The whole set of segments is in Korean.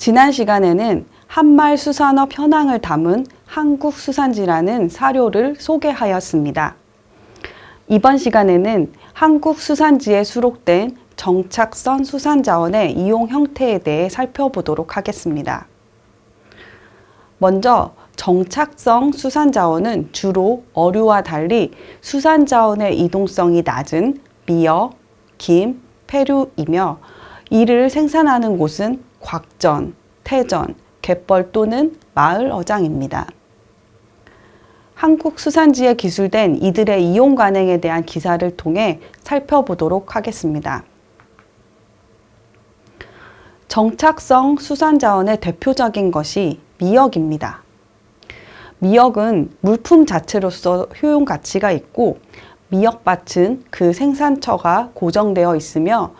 지난 시간에는 한말 수산업 현황을 담은 한국수산지라는 사료를 소개하였습니다. 이번 시간에는 한국수산지에 수록된 정착성 수산자원의 이용 형태에 대해 살펴보도록 하겠습니다. 먼저 정착성 수산자원은 주로 어류와 달리 수산자원의 이동성이 낮은 미역, 김, 폐류이며 이를 생산하는 곳은 곽전, 태전, 갯벌 또는 마을 어장입니다. 한국 수산지에 기술된 이들의 이용 관행에 대한 기사를 통해 살펴보도록 하겠습니다. 정착성 수산자원의 대표적인 것이 미역입니다. 미역은 물품 자체로서 효용 가치가 있고 미역밭은 그 생산처가 고정되어 있으며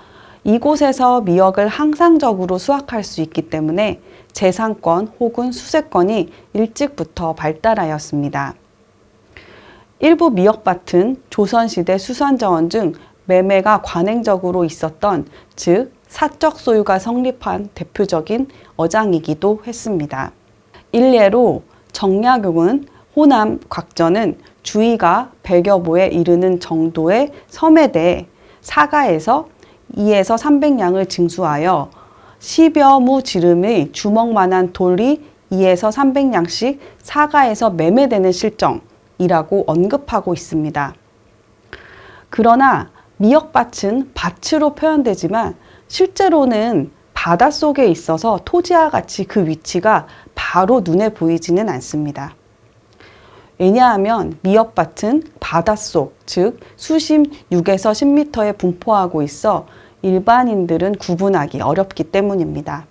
이곳에서 미역을 항상적으로 수확할 수 있기 때문에 재산권 혹은 수세권이 일찍부터 발달하였습니다. 일부 미역밭은 조선시대 수산자원 중 매매가 관행적으로 있었던, 즉 사적 소유가 성립한 대표적인 어장이기도 했습니다. 일례로 정약용은 호남 곽전은 주위가 100여 보에 이르는 정도의 섬에 대해 사가에서 2에서 300량을 징수하여 10여 무 지름의 주먹만한 돌이 2에서 300량씩 사가에서 매매되는 실정이라고 언급하고 있습니다. 그러나 미역밭은 밭으로 표현되지만 실제로는 바닷속에 있어서 토지와 같이 그 위치가 바로 눈에 보이지는 않습니다. 왜냐하면 미역밭은 바닷속, 즉 수심 6에서 10m에 분포하고 있어 일반인들은 구분하기 어렵기 때문입니다.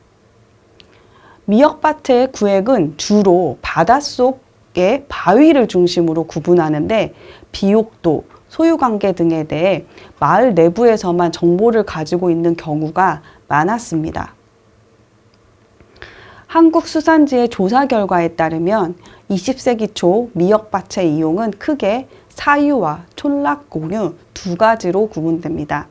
미역밭의 구획은 주로 바닷속의 바위를 중심으로 구분하는데 비옥도, 소유관계 등에 대해 마을 내부에서만 정보를 가지고 있는 경우가 많았습니다. 한국수산지의 조사 결과에 따르면 20세기 초 미역밭의 이용은 크게 사유와 촌락공유 두 가지로 구분됩니다.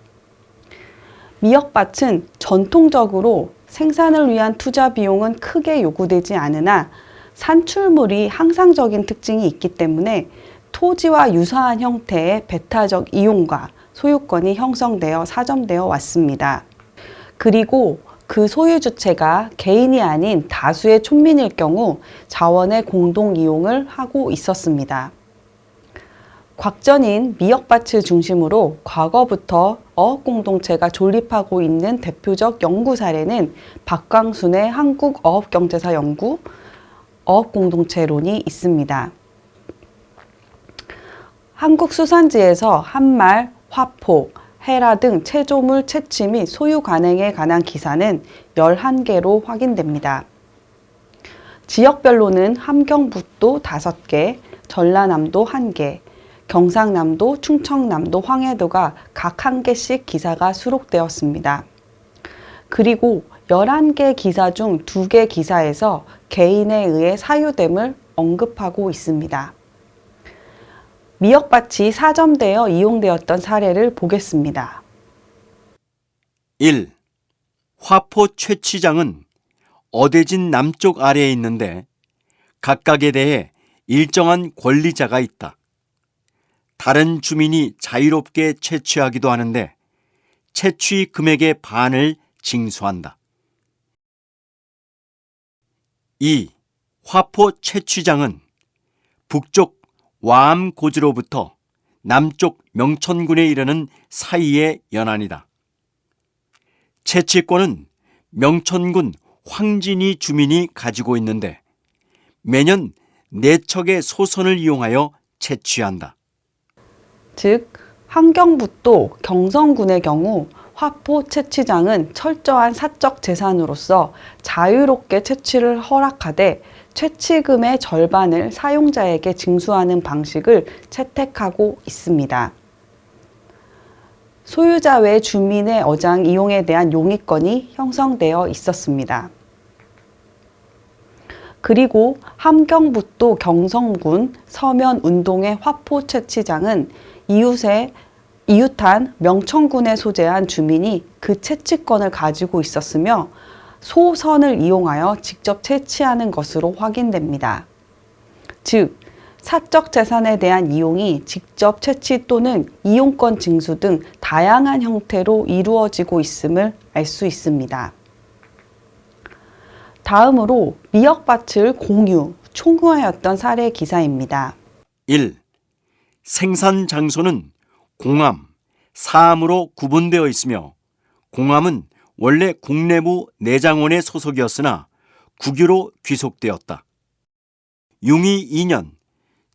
미역밭은 전통적으로 생산을 위한 투자 비용은 크게 요구되지 않으나 산출물이 항상적인 특징이 있기 때문에 토지와 유사한 형태의 배타적 이용과 소유권이 형성되어 사점되어 왔습니다. 그리고 그 소유 주체가 개인이 아닌 다수의 촌민일 경우 자원의 공동 이용을 하고 있었습니다. 곽전인 미역밭을 중심으로 과거부터 어업공동체가 존립하고 있는 대표적 연구 사례는 박광순의 한국어업경제사 연구 어업공동체론이 있습니다. 한국수산지에서 한말, 화포, 해라 등 체조물 채취 및 소유 관행에 관한 기사는 11개로 확인됩니다. 지역별로는 함경북도 5개, 전라남도 1개, 경상남도, 충청남도, 황해도가 각 1개씩 기사가 수록되었습니다. 그리고 11개 기사 중 2개 기사에서 개인에 의해 사유됨을 언급하고 있습니다. 미역밭이 사점되어 이용되었던 사례를 보겠습니다. 1. 화포 채취장은 어대진 남쪽 아래에 있는데 각각에 대해 일정한 권리자가 있다. 다른 주민이 자유롭게 채취하기도 하는데 채취 금액의 반을 징수한다. 2. 화포 채취장은 북쪽 와암고지로부터 남쪽 명천군에 이르는 사이의 연안이다. 채취권은 명천군 황진이 주민이 가지고 있는데 매년 4척의 소선을 이용하여 채취한다. 즉, 함경북도 경성군의 경우 화포 채취장은 철저한 사적 재산으로서 자유롭게 채취를 허락하되 채취금의 절반을 사용자에게 징수하는 방식을 채택하고 있습니다. 소유자 외 주민의 어장 이용에 대한 용의권이 형성되어 있었습니다. 그리고 함경북도 경성군 서면 운동의 화포 채취장은 이웃한 명천군에 소재한 주민이 그 채취권을 가지고 있었으며 소선을 이용하여 직접 채취하는 것으로 확인됩니다. 즉, 사적 재산에 대한 이용이 직접 채취 또는 이용권 징수 등 다양한 형태로 이루어지고 있음을 알 수 있습니다. 다음으로 미역밭을 총유하였던 사례 기사입니다. 1. 생산 장소는 공암, 사암으로 구분되어 있으며 공암은 원래 국내부 내장원의 소속이었으나 국유로 귀속되었다. 용희 2년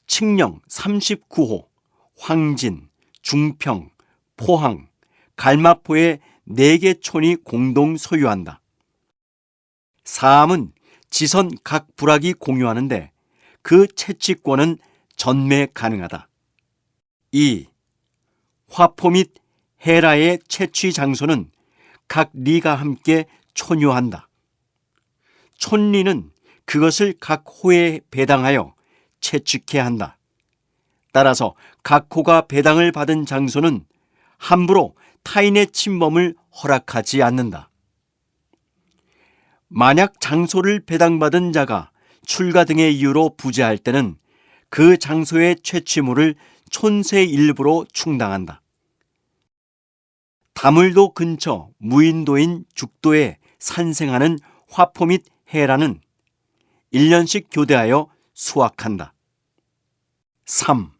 칙령 39호 황진, 중평, 포항, 갈마포의 4개 촌이 공동 소유한다. 사암은 지선 각 부락이 공유하는데 그 채취권은 전매 가능하다. 2. 화포 및 해라의 채취 장소는 각 리가 함께 촌유한다. 촌리는 그것을 각 호에 배당하여 채취케 한다. 따라서 각 호가 배당을 받은 장소는 함부로 타인의 침범을 허락하지 않는다. 만약 장소를 배당받은 자가 출가 등의 이유로 부재할 때는 그 장소의 채취물을 촌세 일부로 충당한다. 다물도 근처 무인도인 죽도에 산생하는 화포 및 해라는 1년씩 교대하여 수확한다. 3.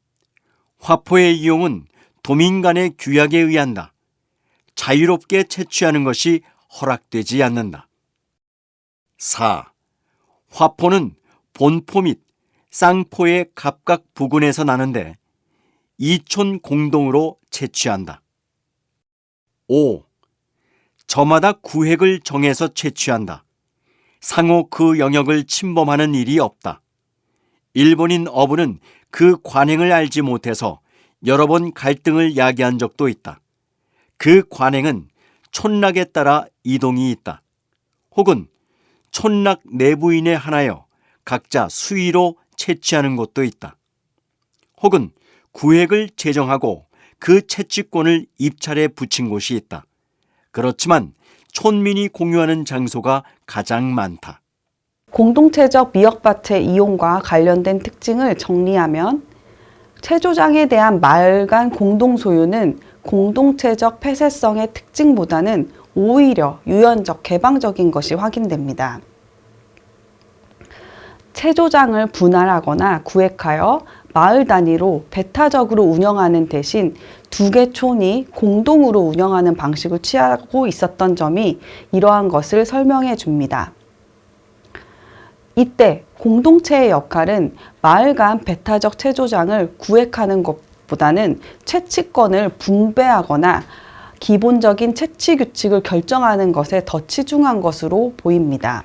화포의 이용은 도민 간의 규약에 의한다. 자유롭게 채취하는 것이 허락되지 않는다. 4. 화포는 본포 및 쌍포의 각각 부근에서 나는데 이촌 공동으로 채취한다. 5. 저마다 구획을 정해서 채취한다. 상호 그 영역을 침범하는 일이 없다. 일본인 어부는 그 관행을 알지 못해서 여러 번 갈등을 야기한 적도 있다. 그 관행은 촌락에 따라 이동이 있다. 혹은 촌락 내부인에 한하여 각자 수의로 채취하는 곳도 있다. 혹은 구획을 제정하고 그 채취권을 입찰에 붙인 곳이 있다. 그렇지만 촌민이 공유하는 장소가 가장 많다. 공동체적 미역밭의 이용과 관련된 특징을 정리하면 체조장에 대한 마을 간 공동 소유는 공동체적 폐쇄성의 특징보다는 오히려 유연적 개방적인 것이 확인됩니다. 체조장을 분할하거나 구획하여 마을 단위로 배타적으로 운영하는 대신 2개 촌이 공동으로 운영하는 방식을 취하고 있었던 점이 이러한 것을 설명해 줍니다. 이때 공동체의 역할은 마을 간 배타적 체조장을 구획하는 것보다는 채취권을 분배하거나 기본적인 채취 규칙을 결정하는 것에 더 치중한 것으로 보입니다.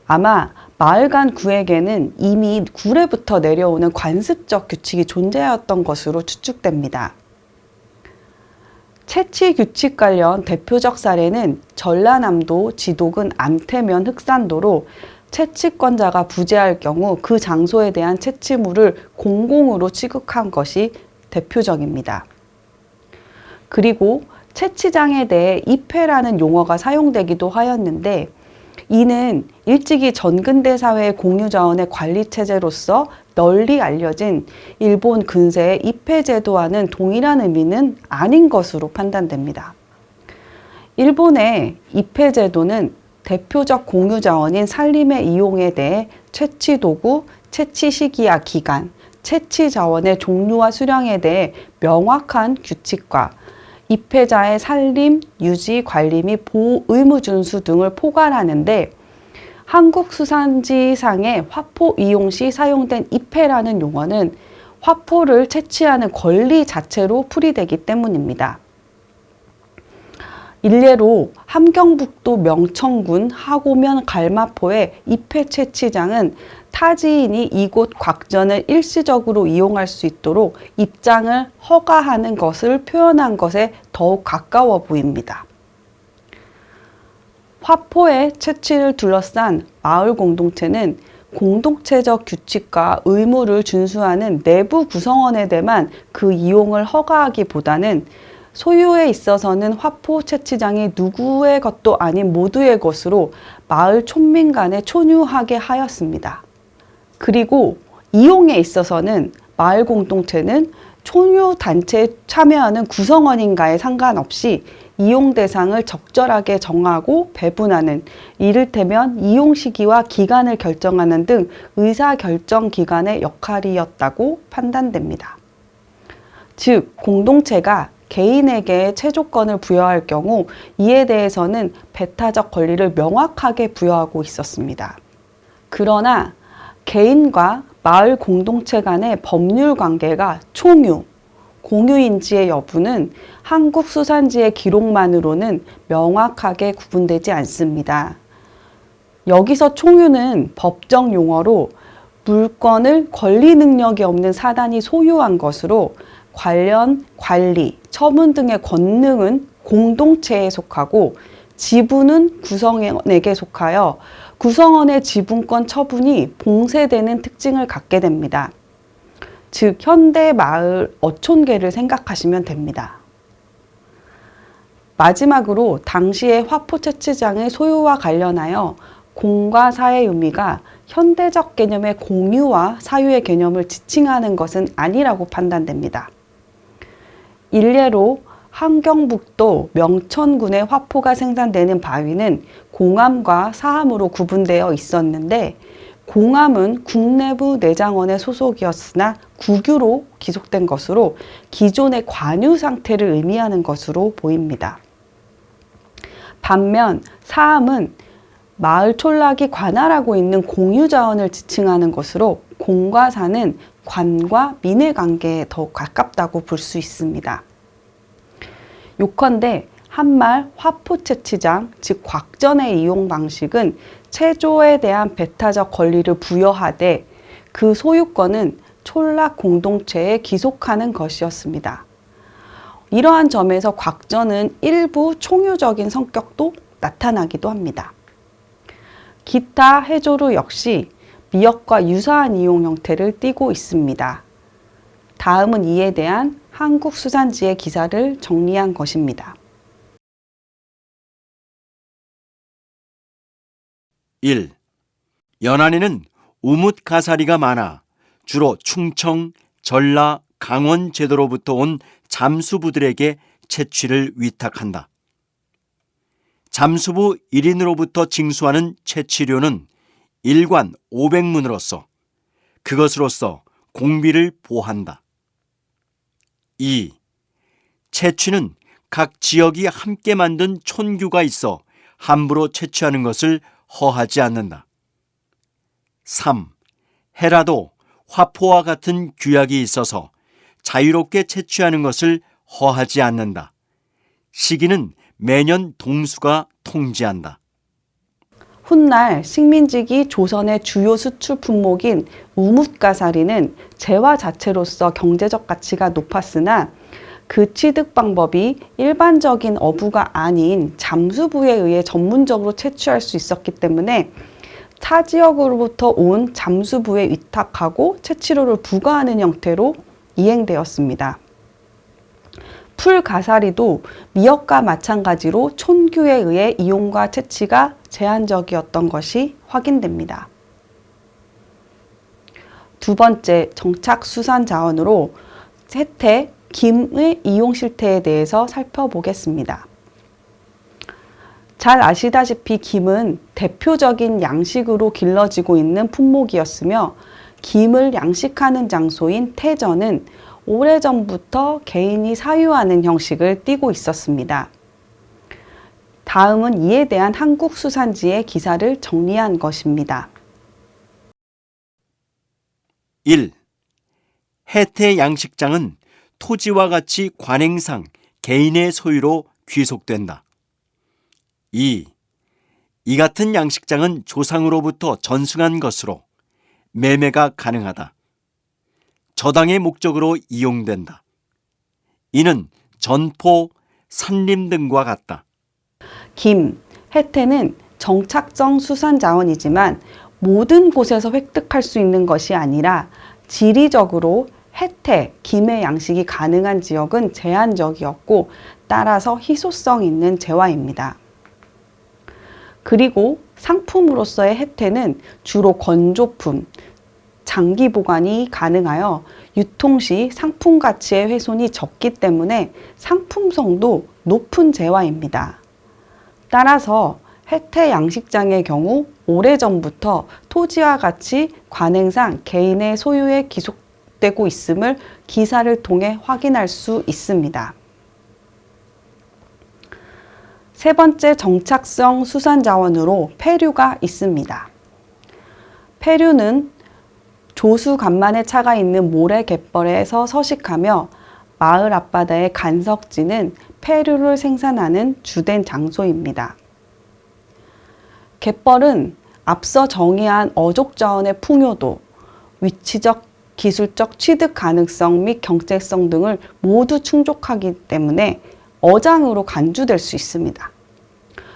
아마 마을 간 구획에는 이미 구례부터 내려오는 관습적 규칙이 존재하였던 것으로 추측됩니다. 채취 규칙 관련 대표적 사례는 전라남도 지도군 암태면 흑산도로 채취권자가 부재할 경우 그 장소에 대한 채취물을 공공으로 취급한 것이 대표적입니다. 그리고 채취장에 대해 입회라는 용어가 사용되기도 하였는데 이는 일찍이 전근대 사회의 공유자원의 관리체제로서 널리 알려진 일본 근세의 입회제도와는 동일한 의미는 아닌 것으로 판단됩니다. 일본의 입회제도는 대표적 공유자원인 산림의 이용에 대해 채취도구, 채취 시기와 기간, 채취 자원의 종류와 수량에 대해 명확한 규칙과 입회자의 산림, 유지, 관리 및 보호 의무 준수 등을 포괄하는데 한국수산지상의 화포 이용 시 사용된 입회라는 용어는 화포를 채취하는 권리 자체로 풀이되기 때문입니다. 일례로 함경북도 명천군 하고면 갈마포의 입회 채취장은 타지인이 이곳 곽전을 일시적으로 이용할 수 있도록 입장을 허가하는 것을 표현한 것에 더욱 가까워 보입니다. 화포의 채취를 둘러싼 마을 공동체는 공동체적 규칙과 의무를 준수하는 내부 구성원에 대만 그 이용을 허가하기보다는 소유에 있어서는 화포 채취장이 누구의 것도 아닌 모두의 것으로 마을 촌민 간에 촌유하게 하였습니다. 그리고 이용에 있어서는 마을 공동체는 촌유 단체에 참여하는 구성원인가에 상관없이 이용 대상을 적절하게 정하고 배분하는, 이를테면 이용 시기와 기간을 결정하는 등 의사결정 기관의 역할이었다고 판단됩니다. 즉, 공동체가 개인에게 체조권을 부여할 경우 이에 대해서는 배타적 권리를 명확하게 부여하고 있었습니다. 그러나 개인과 마을 공동체 간의 법률 관계가 총유, 공유인지의 여부는 한국수산지의 기록만으로는 명확하게 구분되지 않습니다. 여기서 총유는 법정 용어로 물건을 권리 능력이 없는 사단이 소유한 것으로 관련, 관리, 처분 등의 권능은 공동체에 속하고 지분은 구성원에게 속하여 구성원의 지분권 처분이 봉쇄되는 특징을 갖게 됩니다. 즉, 현대 마을 어촌계를 생각하시면 됩니다. 마지막으로 당시의 화포 채취장의 소유와 관련하여 공과 사의 의미가 현대적 개념의 공유와 사유의 개념을 지칭하는 것은 아니라고 판단됩니다. 일례로 함경북도 명천군의 화포가 생산되는 바위는 공암과 사암으로 구분되어 있었는데, 공암은 국내부 내장원의 소속이었으나 국유로 기속된 것으로 기존의 관유 상태를 의미하는 것으로 보입니다. 반면 사암은 마을 촌락이 관할하고 있는 공유자원을 지칭하는 것으로 공과 사는 관과 민의 관계에 더 가깝다고 볼 수 있습니다. 요컨대 한말 화포 채취장, 즉 곽전의 이용 방식은 체조에 대한 배타적 권리를 부여하되 그 소유권은 촌락 공동체에 기속하는 것이었습니다. 이러한 점에서 곽전은 일부 총유적인 성격도 나타나기도 합니다. 기타 해조류 역시 미역과 유사한 이용 형태를 띠고 있습니다. 다음은 이에 대한 한국수산지의 기사를 정리한 것입니다. 1. 연안에는 우뭇가사리가 많아 주로 충청, 전라, 강원 제도로부터 온 잠수부들에게 채취를 위탁한다. 잠수부 1인으로부터 징수하는 채취료는 일관 500문으로서 그것으로서 공비를 보한다. 2. 채취는 각 지역이 함께 만든 촌규가 있어 함부로 채취하는 것을 허하지 않는다. 3. 해라도 화포와 같은 규약이 있어서 자유롭게 채취하는 것을 허하지 않는다. 시기는 매년 동수가 통지한다. 훗날 식민지기 조선의 주요 수출 품목인 우뭇가사리는 재화 자체로서 경제적 가치가 높았으나 그 취득 방법이 일반적인 어부가 아닌 잠수부에 의해 전문적으로 채취할 수 있었기 때문에 타 지역으로부터 온 잠수부에 위탁하고 채취료를 부과하는 형태로 이행되었습니다. 풀가사리도 미역과 마찬가지로 촌규에 의해 이용과 채취가 제한적이었던 것이 확인됩니다. 두 번째, 정착수산자원으로 혜태, 김의 이용 실태에 대해서 살펴보겠습니다. 잘 아시다시피 김은 대표적인 양식으로 길러지고 있는 품목이었으며 김을 양식하는 장소인 태전은 오래전부터 개인이 사유하는 형식을 띠고 있었습니다. 다음은 이에 대한 한국수산지의 기사를 정리한 것입니다. 1. 혜태 양식장은 토지와 같이 관행상 개인의 소유로 귀속된다. 2. 이 같은 양식장은 조상으로부터 전승한 것으로 매매가 가능하다. 저당의 목적으로 이용된다. 이는 전포, 산림 등과 같다. 김, 혜태는 정착성 수산자원이지만 모든 곳에서 획득할 수 있는 것이 아니라 지리적으로 해태, 김해 양식이 가능한 지역은 제한적이었고 따라서 희소성 있는 재화입니다. 그리고 상품으로서의 해태는 주로 건조품, 장기 보관이 가능하여 유통 시 상품 가치의 훼손이 적기 때문에 상품성도 높은 재화입니다. 따라서 해태 양식장의 경우 오래전부터 토지와 같이 관행상 개인의 소유에 기속되고 있음을 기사를 통해 확인할 수 있습니다. 세 번째 정착성 수산자원으로 폐류가 있습니다. 폐류는 조수 간만의 차가 있는 모래 갯벌에서 서식하며 마을 앞바다의 간석지는 폐류를 생산하는 주된 장소입니다. 갯벌은 앞서 정의한 어족 자원의 풍요도, 위치적, 기술적 취득 가능성 및 경제성 등을 모두 충족하기 때문에 어장으로 간주될 수 있습니다.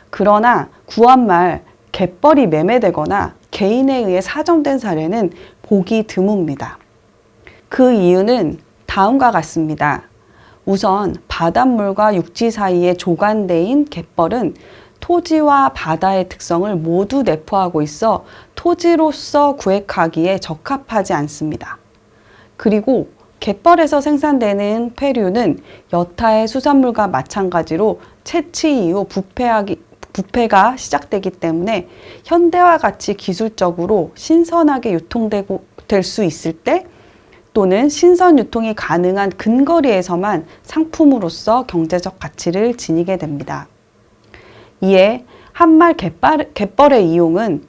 그러나 구한말 갯벌이 매매되거나 개인에 의해 사정된 사례는 보기 드뭅니다. 그 이유는 다음과 같습니다. 우선 바닷물과 육지 사이의 조간대인 갯벌은 토지와 바다의 특성을 모두 내포하고 있어 토지로서 구획하기에 적합하지 않습니다. 그리고 갯벌에서 생산되는 폐류는 여타의 수산물과 마찬가지로 채취 이후 부패가 시작되기 때문에 현대와 같이 기술적으로 신선하게 유통될 수 있을 때 또는 신선 유통이 가능한 근거리에서만 상품으로서 경제적 가치를 지니게 됩니다. 이에 한말 갯벌의 이용은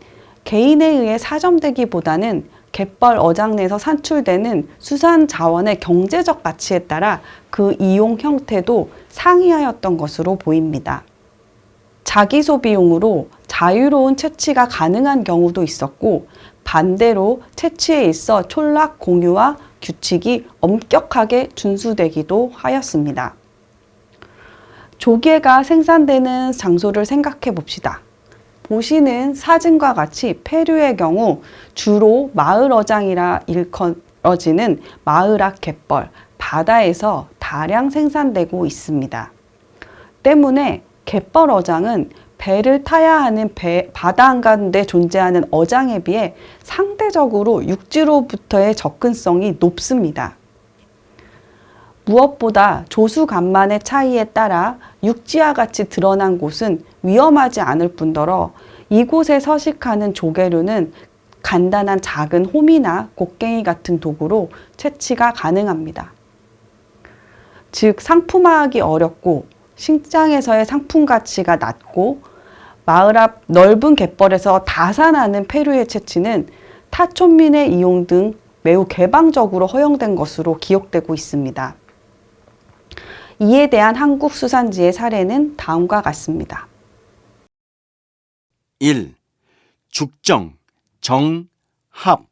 개인에 의해 사정되기보다는 갯벌 어장 내에서 산출되는 수산 자원의 경제적 가치에 따라 그 이용 형태도 상이하였던 것으로 보입니다. 자기 소비용으로 자유로운 채취가 가능한 경우도 있었고 반대로 채취에 있어 촌락 공유와 규칙이 엄격하게 준수되기도 하였습니다. 조개가 생산되는 장소를 생각해 봅시다. 보시는 사진과 같이 폐류의 경우 주로 마을 어장이라 일컬어지는 마을 앞 갯벌, 바다에서 다량 생산되고 있습니다. 때문에 갯벌 어장은 배를 타야 하는 바다 한가운데 존재하는 어장에 비해 상대적으로 육지로부터의 접근성이 높습니다. 무엇보다 조수 간만의 차이에 따라 육지와 같이 드러난 곳은 위험하지 않을 뿐더러 이곳에 서식하는 조개류는 간단한 작은 홈이나 곡괭이 같은 도구로 채취가 가능합니다. 즉 상품화하기 어렵고 시장에서의 상품 가치가 낮고 마을 앞 넓은 갯벌에서 다산하는 폐류의 채취는 타촌민의 이용 등 매우 개방적으로 허용된 것으로 기록되고 있습니다. 이에 대한 한국 수산지의 사례는 다음과 같습니다. 1. 죽정, 정, 합,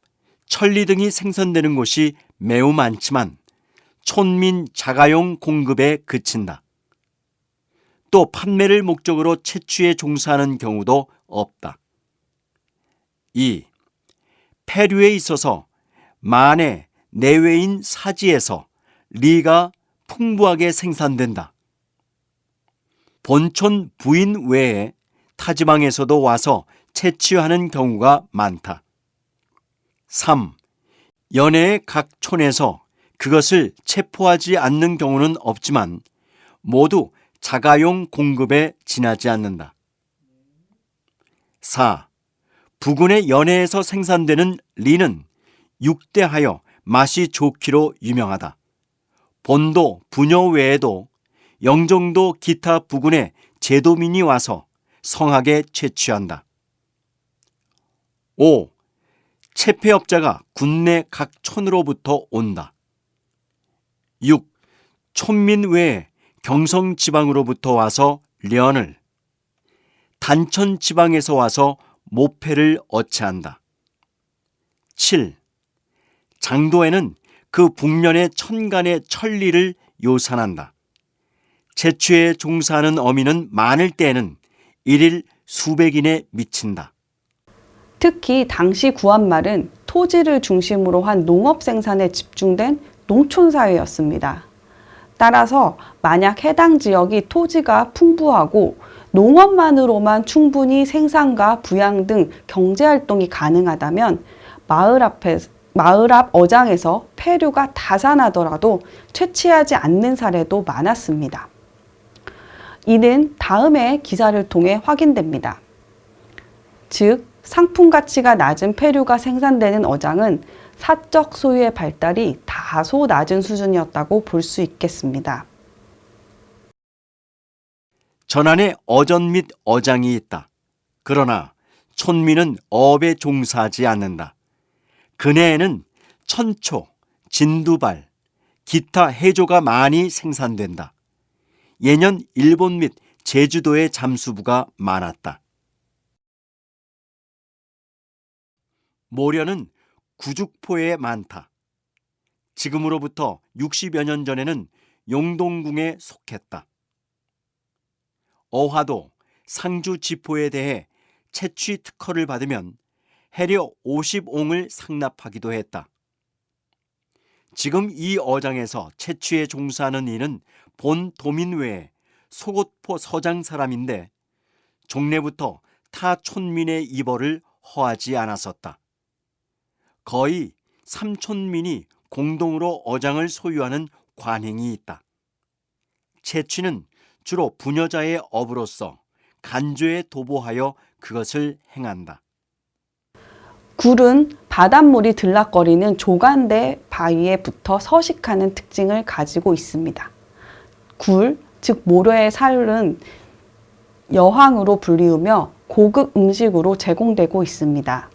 천리 등이 생산되는 곳이 매우 많지만 촌민 자가용 공급에 그친다. 또 판매를 목적으로 채취에 종사하는 경우도 없다. 2. 폐류에 있어서 만해 내외인 사지에서 리가 풍부하게 생산된다. 본촌 부인 외에 타지방에서도 와서 채취하는 경우가 많다. 3. 연해의 각 촌에서 그것을 체포하지 않는 경우는 없지만 모두 자가용 공급에 지나지 않는다. 4. 부근의 연해에서 생산되는 리는 육대하여 맛이 좋기로 유명하다. 본도, 부녀 외에도 영종도 기타 부근의 제도민이 와서 성하게 채취한다. 5. 채폐업자가 군내 각 촌으로부터 온다. 6. 촌민 외에 경성 지방으로부터 와서 련을, 단천 지방에서 와서 모패를 어치한다. 7. 장도에는 그 북면의 천간의 천리를 요산한다. 채취에 종사하는 어민은 많을 때에는 일일 수백인에 미친다. 특히 당시 구한말은 토지를 중심으로 한 농업 생산에 집중된 농촌 사회였습니다. 따라서 만약 해당 지역이 토지가 풍부하고 농업만으로만 충분히 생산과 부양 등 경제활동이 가능하다면 마을 앞 어장에서 폐류가 다산하더라도 채취하지 않는 사례도 많았습니다. 이는 다음의 기사를 통해 확인됩니다. 즉, 상품 가치가 낮은 폐류가 생산되는 어장은 사적 소유의 발달이 다소 낮은 수준이었다고 볼 수 있겠습니다. 전안에 어전 및 어장이 있다. 그러나 촌민은 어업에 종사하지 않는다. 근해에는 천초, 진두발, 기타 해조가 많이 생산된다. 예년 일본 및 제주도의 잠수부가 많았다. 모려는 구죽포에 많다. 지금으로부터 60여 년 전에는 용동궁에 속했다. 어화도 상주 지포에 대해 채취 특허를 받으면 해려 50옹을 상납하기도 했다. 지금 이 어장에서 채취에 종사하는 이는 본 도민 외에 속옷포 서장 사람인데 종래부터 타 촌민의 입어를 허하지 않았었다. 거의 3촌민이 공동으로 어장을 소유하는 관행이 있다. 채취는 주로 부녀자의 업으로서 간조에 도보하여 그것을 행한다. 굴은 바닷물이 들락거리는 조간대 바위에 붙어 서식하는 특징을 가지고 있습니다. 굴, 즉 모래의 살은 여황으로 불리우며 고급 음식으로 제공되고 있습니다.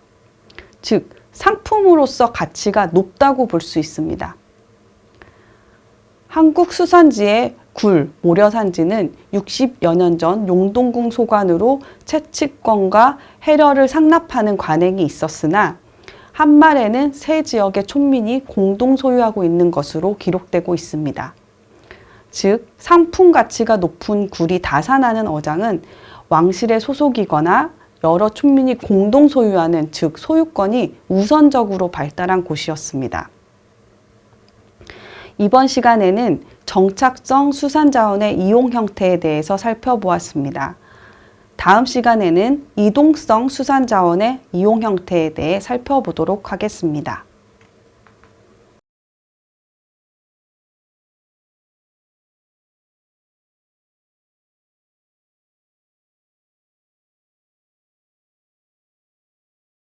즉 상품으로서 가치가 높다고 볼 수 있습니다. 한국 수산지의 굴, 모려산지는 60여 년 전 용동궁 소관으로 채취권과 해려를 상납하는 관행이 있었으나 한말에는 세 지역의 촌민이 공동 소유하고 있는 것으로 기록되고 있습니다. 즉, 상품 가치가 높은 굴이 다산하는 어장은 왕실의 소속이거나 여러 촌민이 공동 소유하는, 즉 소유권이 우선적으로 발달한 곳이었습니다. 이번 시간에는 정착성 수산자원의 이용 형태에 대해서 살펴보았습니다. 다음 시간에는 이동성 수산자원의 이용 형태에 대해 살펴보도록 하겠습니다.